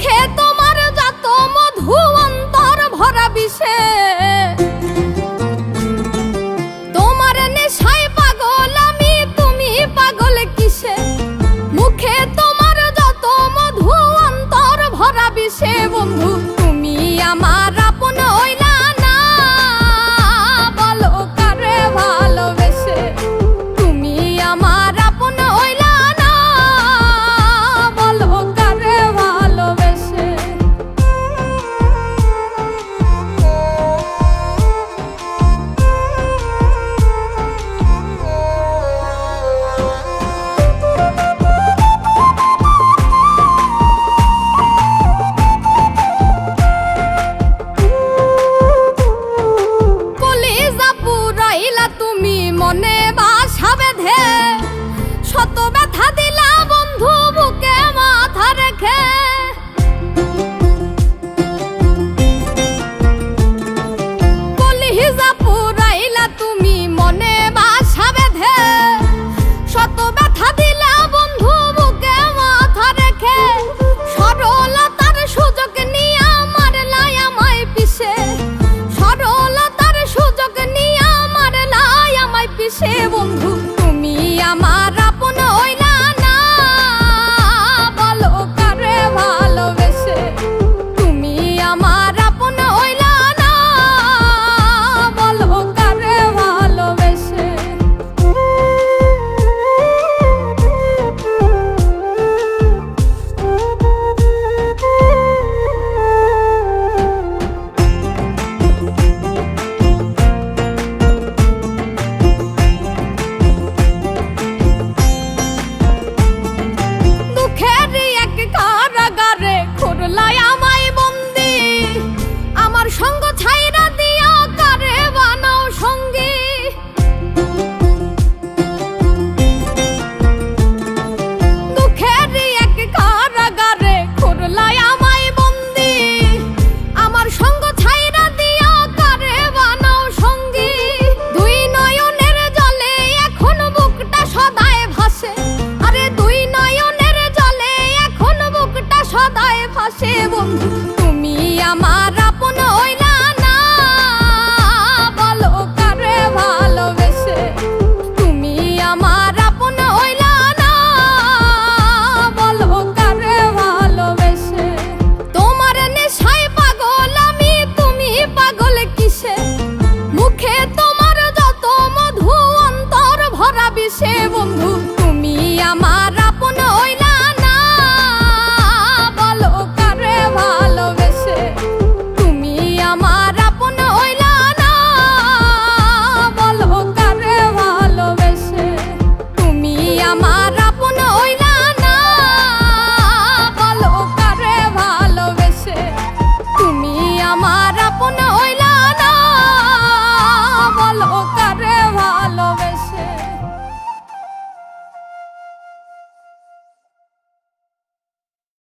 মুখে তোমার যত মধু অন্তর ভরা বিষে তোমার নেশায় পাগল আমি তুমি পাগল কিসে মুখে তোমার যত মধু অন্তর ভরা বিষে বন্ধু তুমি আমার আপন হইলা না বলো কারে ভালোবেসে তুমি আমার আপন হইলা না বলো কারে ভালোবেসে তুমি মনে বাসা বেঁধে শত ব্যথা দিলা বন্ধু বুকে মাথা রেখে কলিজা পুরাইলা তুমি মনে বাসা বেঁধে শত ব্যথা দিলা বন্ধু বুকে মাথা রেখে সরলতার সুযোগ নিয়ে মারলাই আমায় পিছে সরলতার সুযোগ নিয়ে পিছে বন্ধু তুমি আমার আপন হইলা না বলো কারে ভালোবেসে তুমি আমার আপন হইলা না বলো কারে ভালোবেসে সঙ্গ ছাইরা দিয়া কারে বানাও সঙ্গী দুঃখের এক কারাগারে খুরলাই আমায় বন্দি আমার সঙ্গ ছাইরা দিয়া কারে বানাও সঙ্গী দুই নয়নের জলে এখন বুকটা সদায় ভাসে আরে দুই নয়নের জলে এখন বুকটা সদায় ভাসে বন্ধু